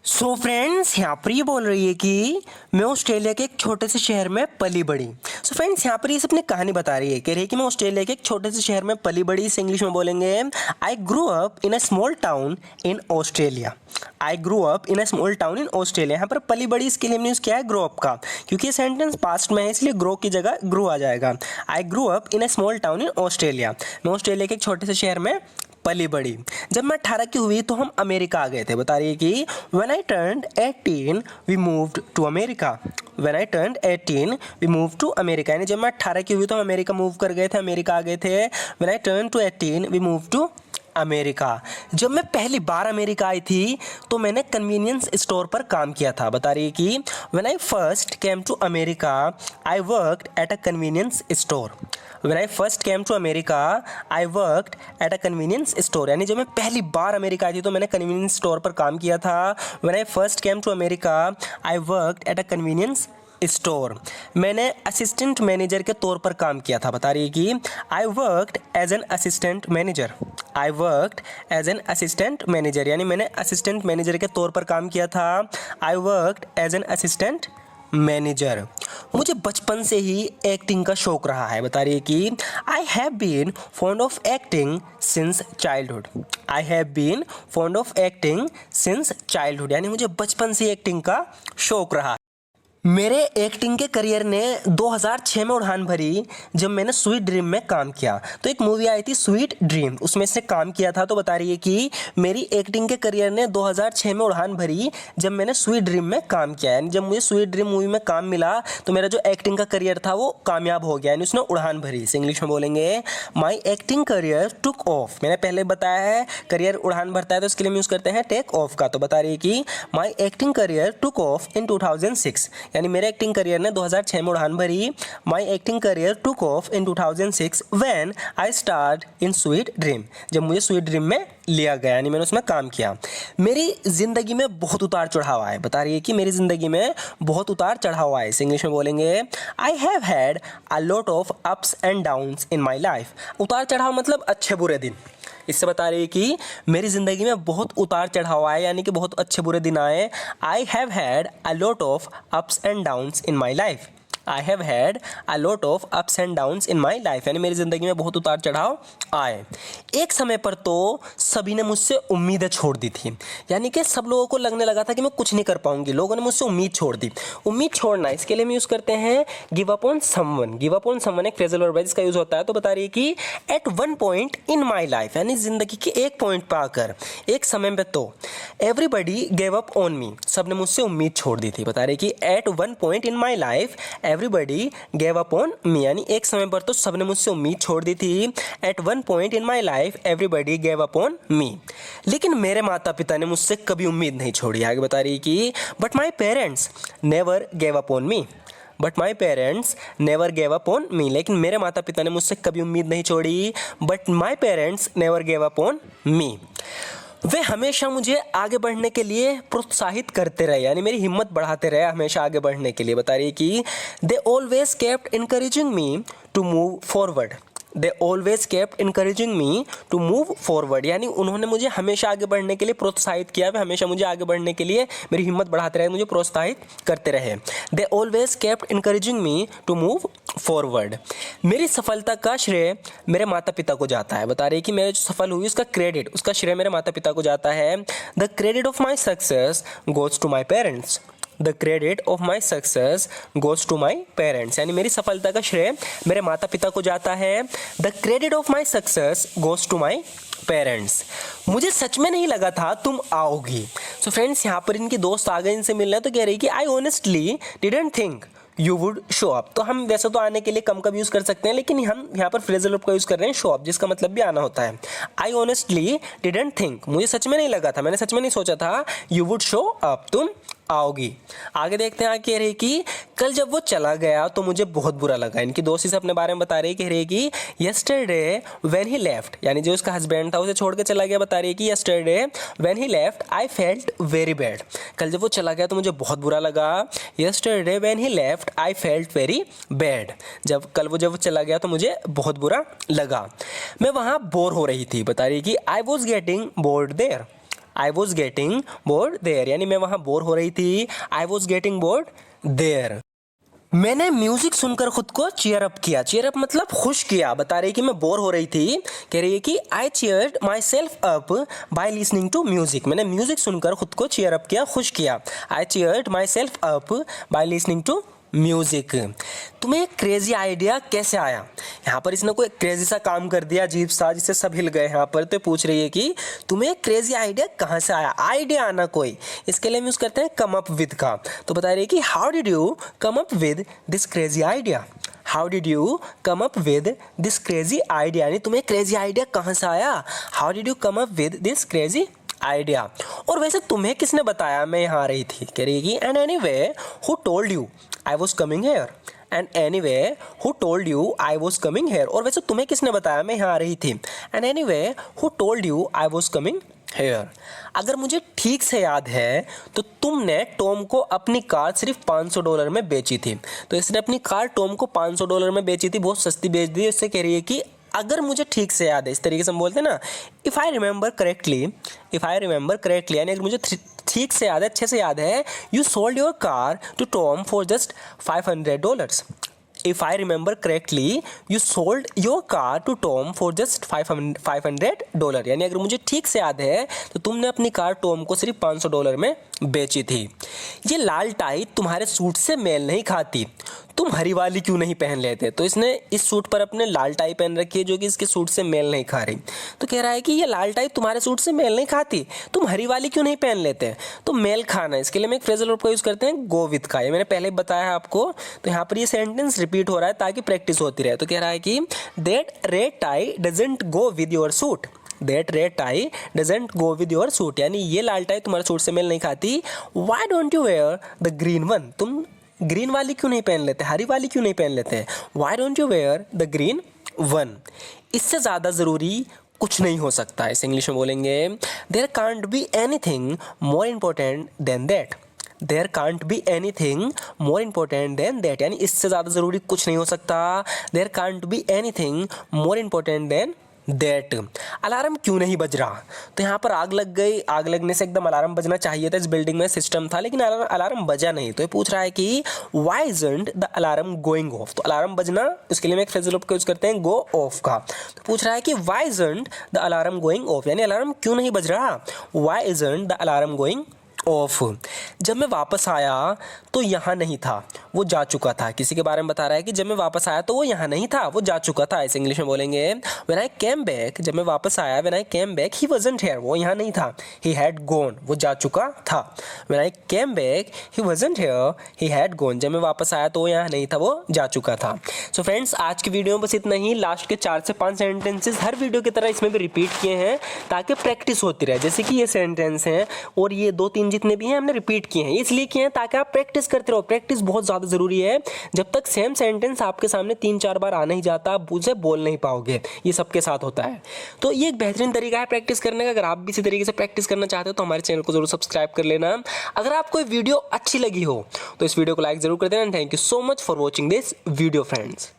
So friends यहाँ पर ये बोल रही है कि मैं ऑस्ट्रेलिया के एक छोटे से शहर में पली बड़ी। सो फ्रेंड्स यहाँ पर ये अपनी कहानी बता रही है, कह रही है कि मैं ऑस्ट्रेलिया के एक छोटे से शहर में पली बड़ी। इसे इंग्लिश में बोलेंगे I grew up in a small town in Australia. I grew up in a small town in Australia. यहाँ पर पली बड़ी इसके लिए हमने यूज़ किया है ग्रो अप का, क्योंकि ये सेंटेंस पास्ट में है इसलिए ग्रो की जगह ग्रू आ जाएगा। I grew up in a small town in Australia. मैं ऑस्ट्रेलिया के एक छोटे से शहर में पली बड़ी। जब मैं 18 की हुई तो हम अमेरिका आ गए थे। बता रही है कि when I turned 18 we moved to America. When I turned 18 we move to America, यानी जब मैं 18 की हुई तो हम अमेरिका मूव कर गए थे, अमेरिका आ गए थे। When I turn to 18 we move to America. जब मैं पहली बार अमेरिका आई थी तो मैंने कन्वीनियंस स्टोर पर काम किया था। बता रही है कि when I first came to America I worked at a convenience store. When I first came to America I worked at a convenience store, यानी जब मैं पहली बार अमेरिका आई थी तो मैंने कन्वीनियंस स्टोर पर काम किया था। When I first came to America I worked at a convenience store. मैंने असिस्टेंट मैनेजर के तौर पर काम किया था। बता रही है कि I worked as an assistant manager. I worked as an assistant manager, यानी मैंने असिस्टेंट मैनेजर के तौर पर काम किया था। I worked as an assistant manager. मुझे बचपन से ही एक्टिंग का शौक रहा है। बता रही है कि I have been fond of acting since childhood. I have been fond of acting since childhood, यानी मुझे बचपन से एक्टिंग का शौक रहा। मेरे एक्टिंग के करियर ने 2006 में उड़ान भरी जब मैंने स्वीट ड्रीम में काम किया। तो एक मूवी आई थी स्वीट ड्रीम, उसमें से काम किया था। तो बता रही है कि मेरी एक्टिंग के करियर ने 2006 में उड़ान भरी जब मैंने स्वीट ड्रीम में काम किया। यानी जब मुझे स्वीट ड्रीम मूवी में काम मिला तो मेरा जो एक्टिंग का करियर था वो कामयाब हो गया, यानी उसने उड़ान भरी। इसे इंग्लिश में बोलेंगे माई एक्टिंग करियर टुक ऑफ। मैंने पहले बताया है करियर उड़ान भरता है तो इसके लिए हम यूज़ करते हैं टेक ऑफ का। तो बता रही है कि my acting career took off in 2006, यानी मेरे एक्टिंग करियर ने 2006 में उड़ान भरी। माई acting career took off in 2006 when I start in sweet dream, जब मुझे स्वीट ड्रीम में लिया गया, यानी मैंने उसमें काम किया। मेरी जिंदगी में बहुत उतार चढ़ाव आए। बता रही है कि मेरी जिंदगी में बहुत उतार चढ़ाव आए। इंग्लिश में बोलेंगे I have had a lot of ups and downs in my life. उतार चढ़ाव मतलब अच्छे बुरे दिन। इससे बता रही है कि मेरी ज़िंदगी में बहुत उतार चढ़ाव आए, यानी कि बहुत अच्छे बुरे दिन आए। I have had a lot of ups and downs in my life. I have had a lot of ups and downs in my life, यानी मेरी ज़िंदगी में बहुत उतार चढ़ाव आए। एक समय पर तो सभी ने मुझसे उम्मीदें छोड़ दी थी, यानी कि सब लोगों को लगने लगा था कि मैं कुछ नहीं कर पाऊंगी। लोगों ने मुझसे उम्मीद छोड़ दी। उम्मीद छोड़ना, इसके लिए हम यूज़ करते हैं give up on someone. Give up on someone एक फ्रेजल वर्ब है जिसका यूज़ होता है। तो बता रही है कि at one point in my life, यानी ज़िंदगी के एक पॉइंट पर आकर, एक समय में तो एवरीबडी गेव अप ऑन मी, सब ने मुझसे उम्मीद छोड़ दी थी। बता रही है कि at one point in my life everybody gave up on me, यानी एक समय पर तो सबने मुझसे उम्मीद छोड़ दी थी। At one point in my life everybody gave up on me, लेकिन मेरे माता पिता ने मुझसे कभी उम्मीद नहीं छोड़ी। आगे बता रही कि but my parents never gave up on me. But my parents never gave up on me, लेकिन मेरे माता पिता ने मुझसे कभी उम्मीद नहीं छोड़ी। But my parents never gave up on me. वे हमेशा मुझे आगे बढ़ने के लिए प्रोत्साहित करते रहे, यानी मेरी हिम्मत बढ़ाते रहे हमेशा आगे बढ़ने के लिए। बता रही है कि they always kept encouraging me to move forward. They always kept encouraging me to move forward, यानी उन्होंने मुझे हमेशा आगे बढ़ने के लिए प्रोत्साहित किया। वे हमेशा मुझे आगे बढ़ने के लिए मेरी हिम्मत बढ़ाते रहे, मुझे प्रोत्साहित करते रहे। They always kept encouraging me to move forward. मेरी सफलता का श्रेय मेरे माता पिता को जाता है। बता रही है कि मैं जो सफल हुई उसका क्रेडिट, उसका श्रेय मेरे माता पिता को जाता है। The credit of my success goes to my parents. The credit of my success goes to my parents, यानी मेरी सफलता का श्रेय मेरे माता पिता को जाता है। The credit of my success goes to my parents. मुझे सच में नहीं लगा था तुम आओगी। सो फ्रेंड्स, यहाँ पर इनकी दोस्त आ गए इनसे मिलने, तो कह रही कि I honestly didn't think you would show up. तो हम वैसे तो आने के लिए कम यूज़ कर सकते हैं, लेकिन हम यहाँ पर फ्रेजल वर्ब का यूज़ कर रहे हैं शो अप, जिसका मतलब भी आना होता है। आई ऑनेस्टली डिडंट थिंक, मुझे सच में नहीं लगा था, मैंने सच में नहीं सोचा था यू वुड शो अप, तुम आओगी। आगे देखते हैं। कह रही कि कल जब वो चला गया तो मुझे बहुत बुरा लगा। इनकी दोस्ती से अपने बारे में बता रही, कह रही कि यस्टरडे व्हेन ही लेफ्ट, यानी जो उसका हस्बैंड था उसे छोड़ के चला गया। बता रही है कि yesterday when he left I felt very bad. कल जब वो चला गया तो मुझे बहुत बुरा लगा। Yesterday when he left I felt very bad, जब वो चला गया तो मुझे बहुत बुरा लगा। मैं वहाँ बोर हो रही थी। बता रही कि I was getting bored there. I was getting bored there, यानी मैं वहाँ बोर हो रही थी। I was getting bored there. मैंने म्यूजिक सुनकर खुद को चीयर अप किया। चीयर अप मतलब खुश किया। बता रही है कि मैं बोर हो रही थी, कह रही है कि I cheered myself up by listening to music. मैंने म्यूजिक सुनकर खुद को चीयर अप किया, खुश किया। I cheered myself up by listening to music. तुम्हें एक क्रेजी आइडिया कैसे आया? यहाँ पर इसने कोई क्रेजी सा काम कर दिया अजीब सा, जिससे सब हिल गए यहाँ पर। तो पूछ रही है कि तुम्हें एक क्रेजी आइडिया कहाँ से आया? आइडिया आना कोई, इसके लिए हम यूज़ करते हैं कम अप विद का। तो बता रही है कि how did you come up with this crazy idea? How did you come up with this crazy idea, यानी तुम्हें क्रेजी आइडिया कहाँ से आया? How did you come up with this crazy idea. और वैसे तुम्हें किसने बताया मैं यहाँ आ रही थी? कह रही है कि and anyway who told you I was coming here. And anyway who told you I was coming here. और वैसे तुम्हें किसने बताया मैं यहाँ आ रही थी? And anyway who told you I was coming here. अगर मुझे ठीक से याद है तो तुमने टॉम को अपनी कार सिर्फ $500 में बेची थी। तो इसने अपनी कार टॉम को $500 में बेची थी, बहुत सस्ती बेच दी। इससे कह रही है कि अगर मुझे ठीक से याद है, इस तरीके से हम बोलते हैं ना, इफ़ आई रिमेंबर करेक्टली, यानी अगर मुझे ठीक से याद है, अच्छे से याद है, you sold your car to Tom for just $500। If I remember correctly, you sold your car to Tom for just $500। यानी अगर मुझे ठीक से याद है तो तुमने अपनी कार टॉम को सिर्फ $500 में बेची थी। ये लाल टाई तुम्हारे सूट से मेल नहीं खाती, तुम हरी वाली क्यों नहीं पहन लेते? तो इसने इस सूट पर अपने लाल टाई पहन रखी है जो कि इसके सूट से मेल नहीं खा रही। तो कह रहा है कि ये लाल टाई तुम्हारे सूट से मेल नहीं खाती, तुम हरी वाली क्यों नहीं पहन लेते? तो मेल खाना, इसके लिए हम एक फ्रेजल वर्ब का यूज़ करते हैं गो विथ का। ये मैंने पहले बताया है आपको। तो यहाँ पर ये सेंटेंस रिपीट हो रहा है ताकि प्रैक्टिस होती रहे। तो कह रहा है कि that red tie doesn't go with your suit. That red tie doesn't go with your suit, यानी ये लाल टाई तुम्हारे सूट से मेल नहीं खाती। Why don't you wear the green one? तुम ग्रीन वाली क्यों नहीं पहन लेते, हरी वाली क्यों नहीं पहन लेते? Why don't you wear the green one. इससे ज़्यादा ज़रूरी कुछ नहीं हो सकता। इस इंग्लिश में बोलेंगे there can't be anything more important than that. There can't be anything more important than that, यानी इससे ज़्यादा ज़रूरी कुछ नहीं हो सकता। There can't be anything more important than that. Alarm क्यों नहीं बज रहा? तो यहाँ पर आग लग गई, आग लगने से एकदम अलार्म बजना चाहिए था, इस बिल्डिंग में सिस्टम था, लेकिन अलार्म बजा नहीं। तो ये पूछ रहा है कि why isn't the alarm going of? तो अलार्म बजना, उसके लिए हम एक फ्रेजल वर्ब का यूज़ करते हैं गो ऑफ का। तो पूछ रहा है कि why isn't the alarm going of, यानी अलार्म क्यों नहीं बज रहा? Why isn't the alarm going of. जब मैं वापस आया तो यहाँ नहीं था, वो जा चुका था। किसी के बारे में बता रहा है कि जब मैं वापस आया तो वो यहाँ नहीं था, वो जा चुका था। इस इंग्लिश में बोलेंगे व्हेन आई केम बैक। जब मैं वापस आया, when I came back he wasn't here, वो यहाँ नहीं था। ही हैड गॉन, वो जा चुका था। When I came back he wasn't here, he had gone. जब मैं वापस आया तो वो यहाँ नहीं था, वो जा चुका था। सो फ्रेंड्स, आज की वीडियो में बस इतना ही। लास्ट के 4 से 5 सेंटेंसेस हर वीडियो की तरह इसमें भी रिपीट किए हैं ताकि प्रैक्टिस होती रहे। जैसे कि ये सेंटेंस हैं और ये 2-3 जितने भी हैं हमने रिपीट किए हैं, इसलिए किए हैं ताकि आप प्रैक्टिस करते रहो। प्रैक्टिस बहुत ज़्यादा ज़रूरी है। जब तक सेम सेंटेंस आपके सामने 3-4 बार आना ही जाता, आप उसे बोल नहीं पाओगे। ये सबके साथ होता है। तो ये एक बेहतरीन तरीका है प्रैक्टिस करने का। अगर आप भी इसी तरीके से प्रैक्टिस करना चाहते हो तो हमारे चैनल को जरूर सब्सक्राइब कर लेना। अगर आपको वीडियो अच्छी लगी हो तो इस वीडियो को लाइक जरूर कर देना। Thank you so much for watching this video friends.